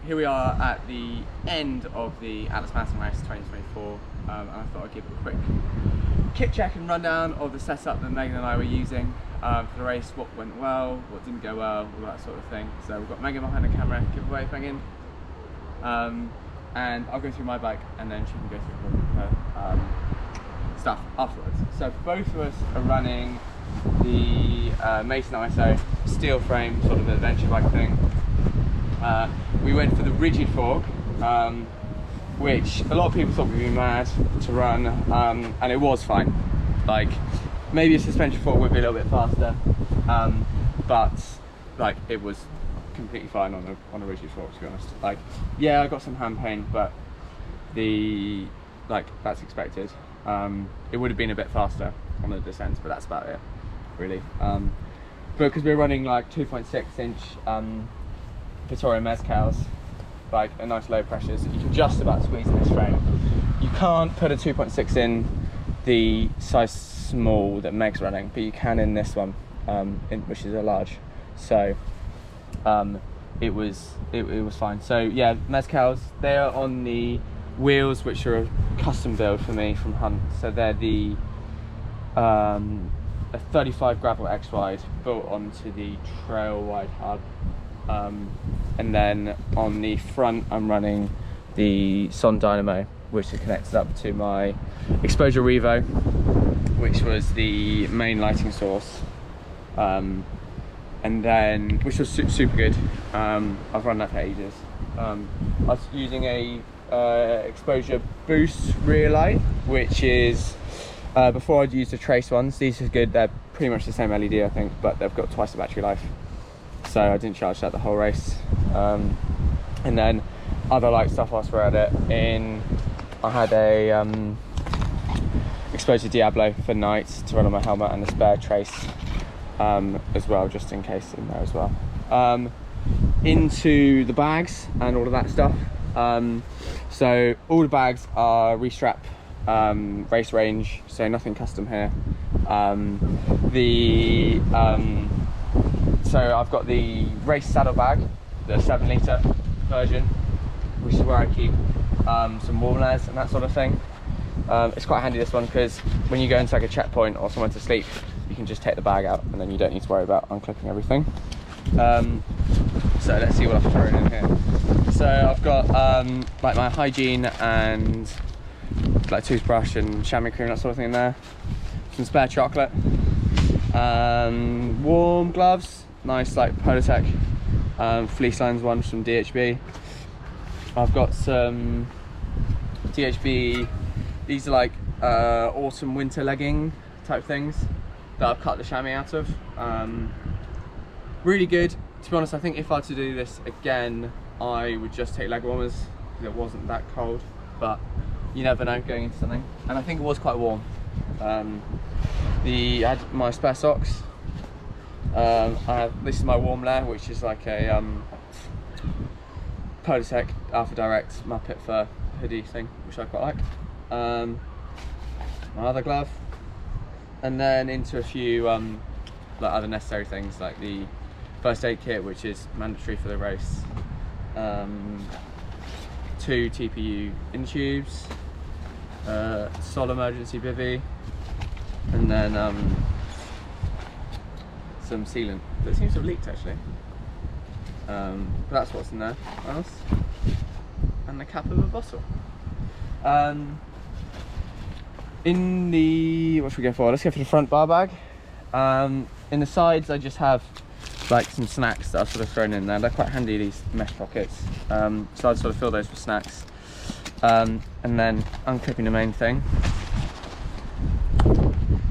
here we are at the end of the Atlas Marathon Race 2024, and I thought I'd give a quick kit check and rundown of the setup that Megan and I were using for the race, what went well, what didn't go well, all that sort of thing. So we've got Megan behind the camera, give away Megan, and I'll go through my bike and then she can go through her stuff afterwards. So both of us are running the Mason ISO steel frame sort of adventure bike thing. We went for the rigid fork, which a lot of people thought we'd be mad to run, and it was fine. Like, maybe a suspension fork would be a little bit faster, but like it was completely fine on a rigid fork, to be honest. Like, yeah, I got some hand pain, but that's expected. It would have been a bit faster on the descents, but that's about it, really. But because we're running like 2.6 inch Victoria Megs, like a nice low pressure, so you can just about squeeze in this frame. You can't put a 2.6 in the size small that Meg's running, but you can in this one, which is a large. So it was fine. So yeah, Megs, they are on the wheels which are a custom build for me from Hunt. So they're the a 35 gravel X wide built onto the trail wide hub. And then on the front I'm running the Son Dynamo, which is connected up to my Exposure Revo, which was the main lighting source, and then which was super good. I've run that for ages. I was using a Exposure Boost rear light, which is before I'd used the Trace ones. These are good, they're pretty much the same LED I think, but they've got twice the battery life. So I didn't charge that the whole race. And then other light stuff whilst we're at it, I had a Exposure Diablo for night to run on my helmet, and a spare Trace as well, just in case in there as well. Into the bags and all of that stuff. So all the bags are Restrap race range, so nothing custom here. So I've got the race saddle bag, the 7 litre version, which is where I keep some warm layers and that sort of thing. It's quite handy, this one, because when you go into like a checkpoint or somewhere to sleep, you can just take the bag out and then you don't need to worry about unclipping everything. So let's see what I've thrown in here. So I've got like my hygiene and like toothbrush and chamois cream, that sort of thing in there. Some spare chocolate, warm gloves, nice like Politech fleece lines ones from DHB. I've got some DHB, these are like autumn winter legging type things that I've cut the chamois out of. Really good. To be honest, I think if I had to do this again, I would just take leg warmers because it wasn't that cold, but you never know going into something. And I think it was quite warm. I had my spare socks. This is my warm layer, which is like a Politech Alpha Direct Muppet fur hoodie thing, which I quite like. My other glove, and then into a few like other necessary things like the first aid kit, which is mandatory for the race. 2 TPU in tubes, Sol emergency bivvy, and then some sealant that seems to have leaked actually. But that's what's in there. What else? And the cap of a bottle. In the, what should we go for? Let's go for the front bar bag. In the sides I just have like some snacks that I've sort of thrown in there. They're quite handy, these mesh pockets. So I'd sort of fill those with snacks. And then unclipping the main thing.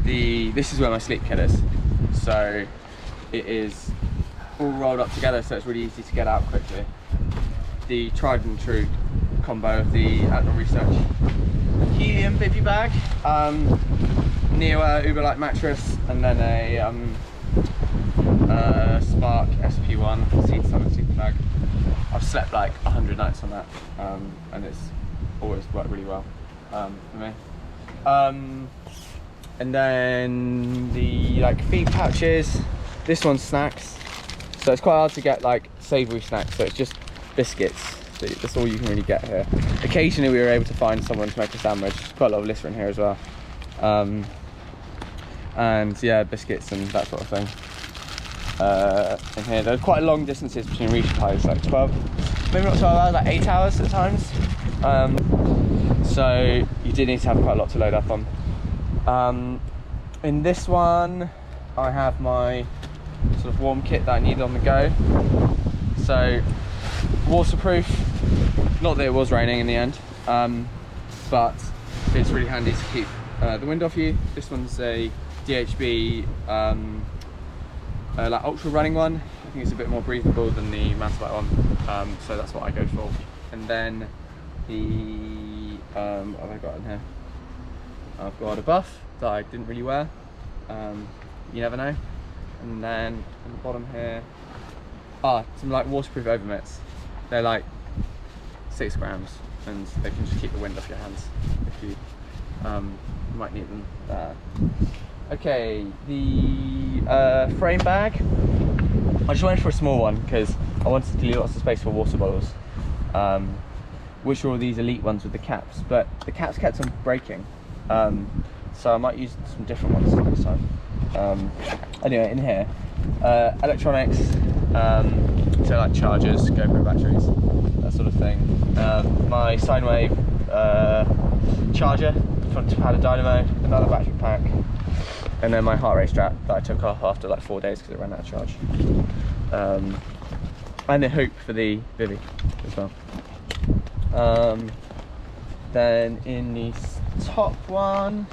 This is where my sleep kit is. So it is all rolled up together, so it's really easy to get out quickly. The tried and true combo of the Outdoor Research helium bivvy bag, Neo Uber Light mattress, and then a Spark SP1 seat summit sleeping bag. I've slept like 100 nights on that, and it's always worked really well for me. And then the like feed pouches. This one's snacks, so it's quite hard to get like savoury snacks. So it's just biscuits. That's all you can really get here. Occasionally we were able to find someone to make a sandwich. There's quite a lot of litter in here as well. And yeah, biscuits and that sort of thing. In here, there are quite long distances between resupplies, like 12, maybe not 12 hours, like 8 hours at times. So you do need to have quite a lot to load up on. In this one, I have my sort of warm kit that I need on the go. So waterproof, not that it was raining in the end, but it's really handy to keep the wind off you. This one's a DHB like ultra running one. I think it's a bit more breathable than the mountain bike one, so that's what I go for. And then the what have I got in here? I've got a buff that I didn't really wear, you never know. And then on the bottom here, some like waterproof overmitts. They're like 6 grams and they can just keep the wind off your hands if you might need them there. Okay, the frame bag, I just went for a small one because I wanted to leave lots of space for water bottles, which are all these elite ones with the caps, but the caps kept on breaking, so I might use some different ones next time. Anyway, in here, electronics, so like chargers, GoPro batteries, that sort of thing. My sine wave charger, front to pad dynamo, another battery pack, and then my heart rate strap that I took off after like 4 days because it ran out of charge. And a hoop for the bivvy as well. Then in the top one,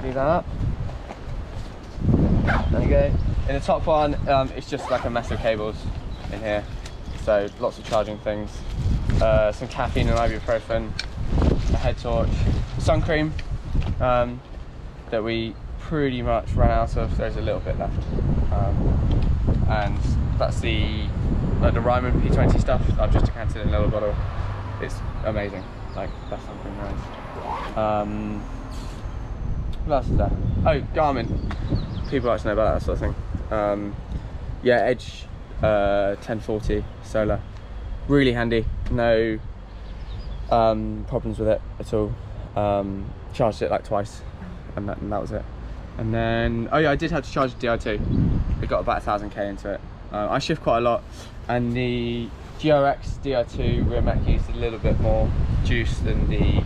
do that up. There you go. In the top one, it's just like a mess of cables in here. So lots of charging things, some caffeine and ibuprofen, a head torch, sun cream that we pretty much ran out of. There's a little bit left, and that's the Ryman P20 stuff. I've just decanted in a little bottle. It's amazing, like best sun cream around. What else is there? Oh, Garmin. People like to know about that sort of thing. Yeah, Edge 1040 solar, really handy. No problems with it at all. Charged it like twice, and that was it. And then, oh yeah, I did have to charge the DR2. It got about 1000k into it. I shift quite a lot, and the GRX DR2 rear mech used a little bit more juice than the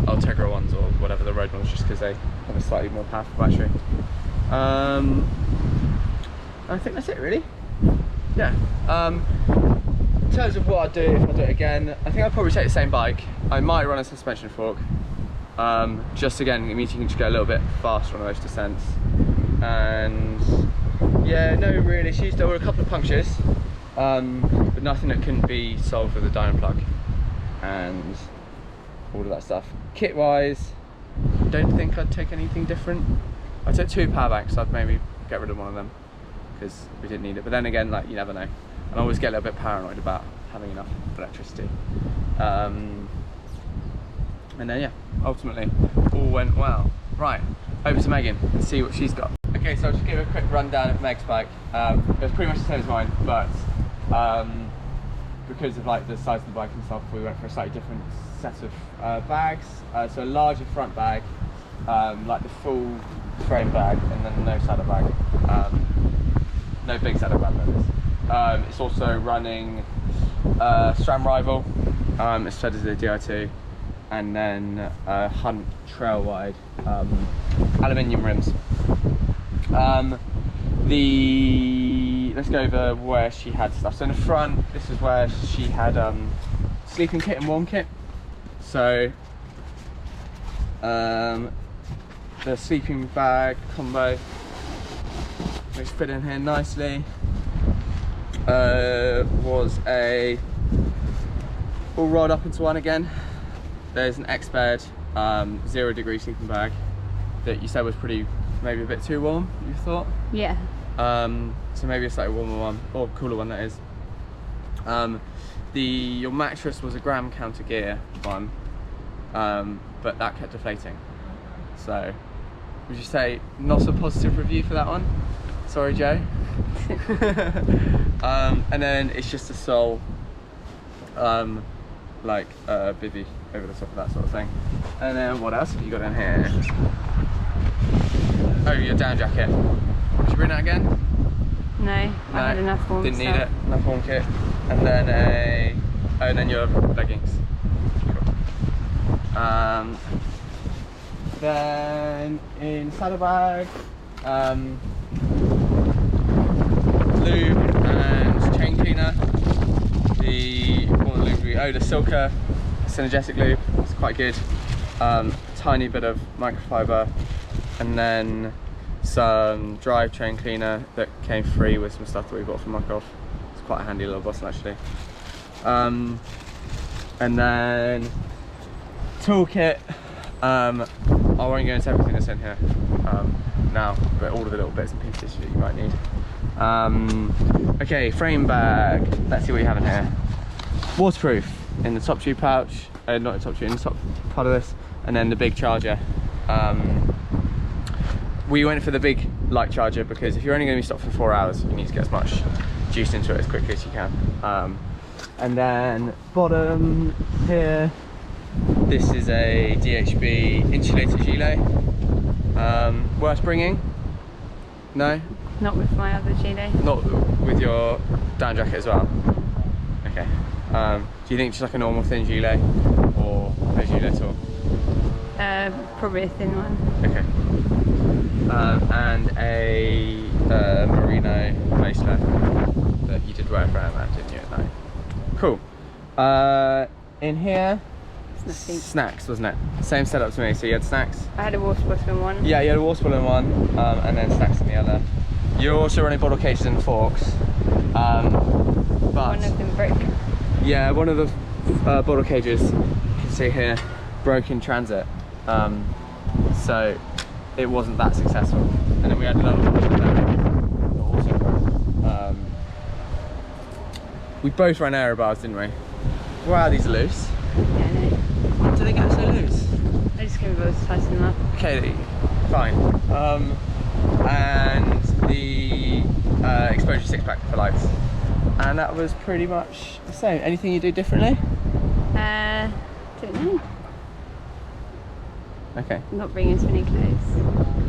Ultegra ones or whatever the road ones, just because they have a slightly more powerful battery. I think that's it really. Yeah. In terms of what I'd do if I do it again, I think I'd probably take the same bike. I might run a suspension fork. Just again, it means you can just go a little bit faster on those descents. And yeah, no real issues. There were a couple of punctures, but nothing that couldn't be solved with a diamond plug and all of that stuff. Kit wise, don't think I'd take anything different. I took 2 power banks, so I'd maybe get rid of one of them because we didn't need it. But then again, like, you never know. And I always get a little bit paranoid about having enough electricity. And then yeah, ultimately all went well. Right, over to Megan and see what she's got. Okay, so I'll just give a quick rundown of Meg's bike. It was pretty much the same as mine, but because of like the size of the bike and stuff, we went for a slightly different set of bags. So a larger front bag, like the full frame bag, and then no saddle bag. No big saddle bag, that is. It's also running SRAM Rival, it's fed as a DR2, and then Hunt Trail Wide aluminium rims. Let's go over where she had stuff. So in the front, this is where she had sleeping kit and warm kit. So the sleeping bag combo, which fit in here nicely, was a all rolled up into one again. There's an X-Bed 0 degree sleeping bag that you said was maybe a bit too warm, you thought? Yeah. So maybe a slightly warmer one, or cooler one that is. Your mattress was a gram counter gear one, but that kept deflating. So, would you say not a positive review for that one? Sorry, Joe. And then it's just a sole, like bivvy over the top of that sort of thing. And then what else have you got in here? Oh, your down jacket. Should you bring that again? No, I had enough warm Didn't need stuff. it. Enough warm kit. And then and then your leggings. Cool. Then in saddlebag, lube and chain cleaner. The Silka synergetic lube. It's quite good. Tiny bit of microfiber, and then some drive chain cleaner that came free with some stuff that we bought from Muck-Off. It's quite a handy little bottle actually. And then toolkit. I won't go into everything that's in here now, but all of the little bits and pieces that you might need. Okay, frame bag. Let's see what you have in here. Waterproof in the top tube pouch, not the top tube, in the top part of this, and then the big charger. We went for the big light charger because if you're only going to be stopped for 4 hours, you need to get as much juice into it as quickly as you can. And then bottom here, this is a DHB insulator gilet. Worth bringing? No? Not with my other gilet. Not with your down jacket as well? Okay. Do you think just like a normal thin gilet or no gilet at all? Probably a thin one. Okay. And a merino lacelet that you did wear around that, didn't you, at night? Cool. In here, snacks, wasn't it? Same setup to me. So you had snacks. I had a water bottle in one. Yeah, you had a water bottle in one, and then snacks in the other. You're also running bottle cages and forks. But one of them broke. yeah, one of the bottle cages, you can see here, broke in transit. So it wasn't that successful. And then we had another one that also broke. We both ran aero bars, didn't we? Wow, these are loose. Yeah, no. How do they get so loose? I just couldn't bother to tighten them up. Okay, fine. And the exposure 6-pack for lights. And that was pretty much the same. Anything you do differently? Don't know. Okay. Not bringing as many clothes.